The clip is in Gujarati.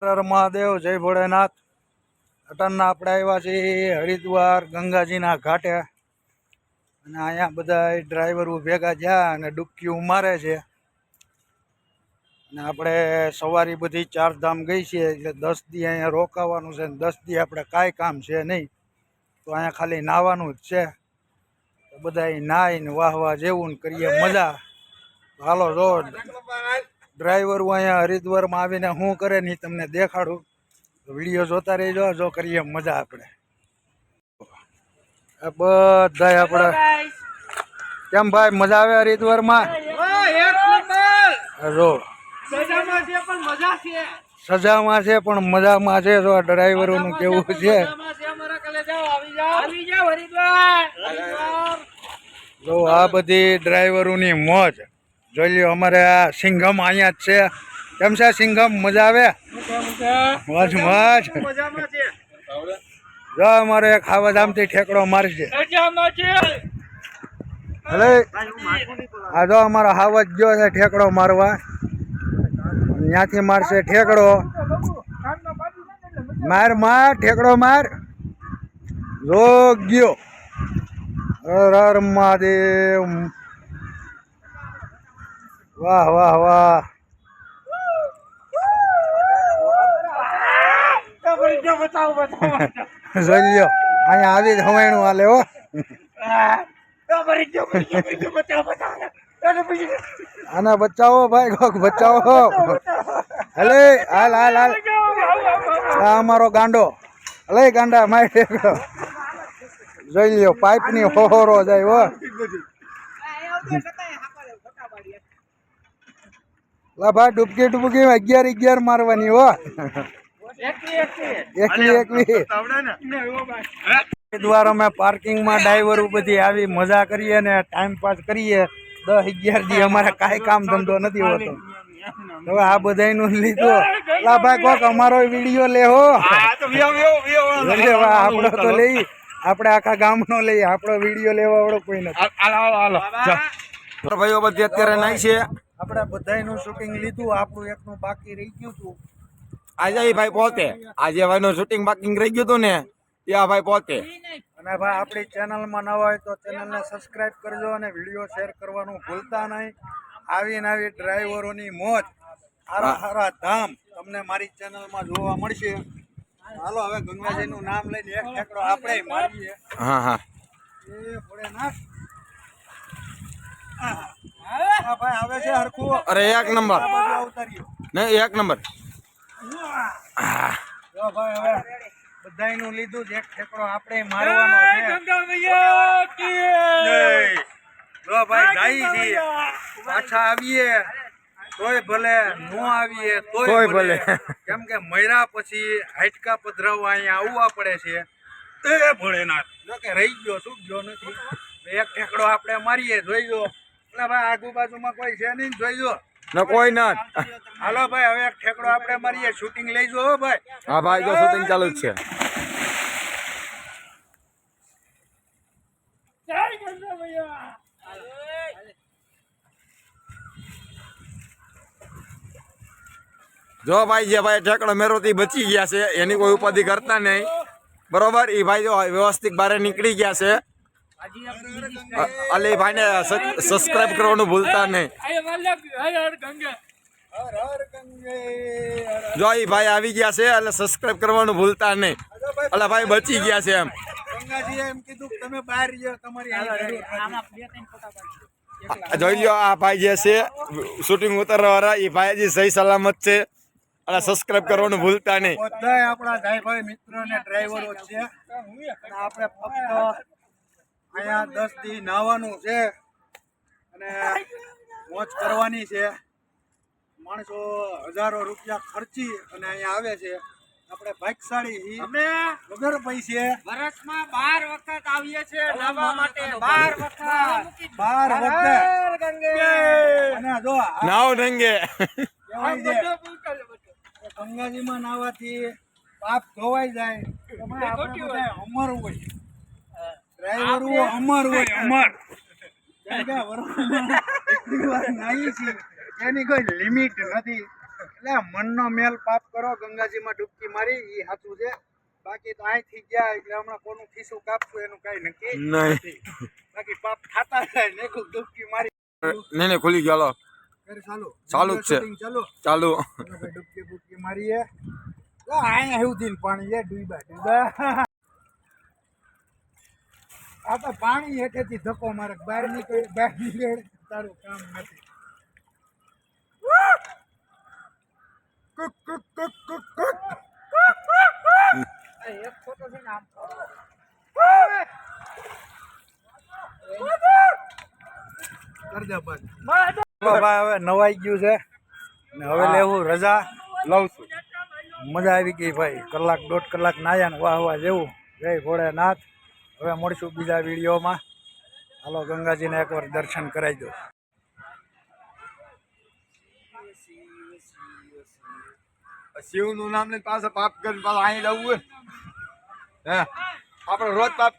હર મહાદેવ, જય ભોળેનાથ। અટણના આપણે આવ્યા છીએ હરિદ્વાર ગંગાજીના ઘાટે અને અહીંયા બધા ડ્રાઈવરો ભેગા થયા અને ડૂબકી મારે છે અને આપણે સવારી બધી ચારધામ ગઈ છે એટલે 10 દી અહીંયા રોકાવાનું છે અને 10 દી આપણે કાંઈ કામ છે નહીં, તો અહીંયા ખાલી નાહવાનું જ છે। તો બધા નાહીને વાહ વાહ જેવું ને કરીએ મજા। હાલો જો ડ્રાઈવરો અહીંયા હરિદ્વારમાં આવીને શું કરે ને તમને દેખાડું, વિડીયો જોતા રહેજો। જો કરીએ મજા આપણે બધા। આપણે કેમ ભાઈ મજા આવે હરિદ્વારમાં? જો સજામાં છે પણ મજામાં છે। જો ડ્રાઈવરોનું કેવું છે, જો આ બધી ડ્રાઈવરોની મોજ જોઈ લ્યો। અમારે આ સિંઘમ અહીંયા જ છે। કેમ છે સિંઘમ, મજા આવે? મોજ મોજ। જો અમારે એક ખાવાધામથી ઠેકડો મારશે। હલે આ જો અમારો હાવજ ગયો છે ઠેકડો મારવા, ત્યાંથી મારશે ઠેકડો। માર માર ઠેકડો માર। જો ગયો। હર હર મહાદેવ, વાહ વાહ વાહ। જોઈ લ્યો અહીંયા આવી જ હવાયણું હાલે હો। આને બચાવો ભાઈ, કોક બચાવો। હલે હાલ હાલ હાલ। આ અમારો ગાંડો, હલે ગાંડા માર ઠેકડો। જોઈ લ્યો પાઇપ ની હોરો જાય હો। લા ભાઈ ડૂબકી ડૂબકી 11 મારવાની હો। એકલી હરિદ્વાર અમે પાર્કિંગમાં ડ્રાઈવરો બધી આવી મજા કરીએ ને ટાઈમ પાસ કરીએ। 10-11 દી અમારે કાંઈ કામ ધંધો નથી હોતો। હવે આ બધાનું લીધું। લા ભાઈ કોક અમારો વિડીયો લેહો। આપણો તો લઈ, આપણે આખા ગામનો લઈએ, આપણો વિડીયો લેવા વાળો કોઈ નથી। ભાઈઓ બધી અત્યારે નાઈ છે। આપણે બધાનું શૂટિંગ લીધું, આપણું એકનું બાકી રહી ગયું હતું। આજે ભાઈ પોતે આજે ભાઈ નું શૂટિંગ બાકી રહી ગયું હતું ને, ત્યાં ભાઈ પોતે। અને ભાઈ આપણી ચેનલમાં નવા હોય તો ચેનલને સબસ્ક્રાઇબ કરજો અને વિડીયો શેર કરવાનું ભૂલતા નહીં। આવીને આવી ડ્રાઈવરોની મોજ, હારા હારા ધામ તમને મારી ચેનલમાં જોવા મળશે। હાલો હવે ગંગાજીનું નામ લઈને એક ઠેકડો આપણે મારીએ। હા હા એ ભોળેનાથ। હા ભાઈ આવે છે હરખું। અરે એક નંબર ને, એક નંબર। જો ભાઈ હવે બધાયનું લીધું, એક ઠેકડો આપણે મારવાનો છે। જો ભાઈ જાય છે, પાછા આવીએ તોય ભલે, નો આવીએ તોય ભલે, કેમ કે મર્યા પછી હાડકા પધરાવવા અહીંયા આવવા પડે છે। એ ભોળેનાથ જો કે રહી ગયો, શું ગયો નથી। એક ઠેકડો આપણે મારીએ, જોઈજો। એટલે ભાઈ આજુબાજુમાં કોઈ છે નહીં, જોઈજો ના કોઈ ના। હાલો ભાઈ હવે એક ઠેકડો આપણે મારીએ, શૂટિંગ લઈજો હો ભાઈ। હા ભાઈ જો શૂટિંગ ચાલુ જ છે। જો ભાઈ જે ભાઈ ઠેકડો મેરોથી બચી ગયા છે એની કોઈ ઉપાધિ કરતા નહીં, બરોબર। એ ભાઈ જો વ્યવસ્થિત બહાર નીકળી ગયા છે। અલી ભાઈ ને સબસ્ક્રાઇબ કરવાનું ભૂલતા નહીં। જો એ ભાઈ આવી ગયા છે એટલે સબસ્ક્રાઇબ કરવાનું ભૂલતા નહીં। એટલે ભાઈ બચી ગયા છે એમ। ગંગાજી એમ કીધું કે તમે બહાર રહ્યો, તમારી જોઈ લો આ ભાઈ જે છે શૂટિંગ ઉતારવા વાળા, એ ભાઈ હજી સહી સલામત છે। એટલે સબસ્ક્રાઇબ કરવાનું ભૂલતા નહીં। બધા આપણા ભાઈ મિત્રો ને ડ્રાઈવરો છે। આપણે ફક્ત અહીંયા 10 દી નાહવાનું છે અને મોજ કરવાની છે। માણસો હજારો રૂપિયા ખર્ચી અને અહીંયા આવે છે। આપણે ભાગશાળી અમે વગર પૈસે વર્ષમાં 12 વખત આવીએ છીએ નાહવા માટે। 12 વખત અને જો નાવ ઢંગે ગંગાજીમાં નાહવાથી પાપ ધોવાઈ જાય। અમર હોય ડ્રાઈવરો, અમર હોય અમર। કેમ કે વર્ષમાં એટલી વાર નાહી છે એની કોઈ લિમિટ નથી। એટલે મનનો મેલ પાપ કરો, ગંગાજીમાં ડૂબકી મારી ઈ સાચું છે. બાકી તો અહીંથી ગયા એટલે હમણાં કોનું ખિસ્સું કાપશું એનું કઈ નક્કી નહીં. નથી. બાકી પાપ ખાતા જાય ને ડૂબકી મારી. નહીં ખુલી ગયો હાલો. કરે ચાલુ ચાલુ જ છે. શૂટિંગ ચાલુ. ચાલુ એટલે ભાઈ ડૂબકી બુબકી મારીએ. અહીંયા સુધી પાણી છે, ડૂબા. આ તો પાણી હેઠેથી ધક્કો મારે, બહાર નીકળે તારું કામ નથી. Cook Cook Cook Cook Cook. આ એક ફોટો છે ને આમ. કર દે બંધ. ભાઈ હવે નવાઈ ગયું છે ને હવે લેવું રજા લઉં છું. મજા આવી ગઈ ભાઈ, કલાક દોઢ કલાક નાયા ને વાહ વાહ જેવું. જય ભોળેનાથ. હવે મળશું બીજા વિડીયોમાં. હાલો ગંગાજીને એકવાર દર્શન કરાવી દો. શિવ નું નામ લઈને પાછા પાપ કરીને પાછા અહીં જવું હે આપણે રોજ પાપ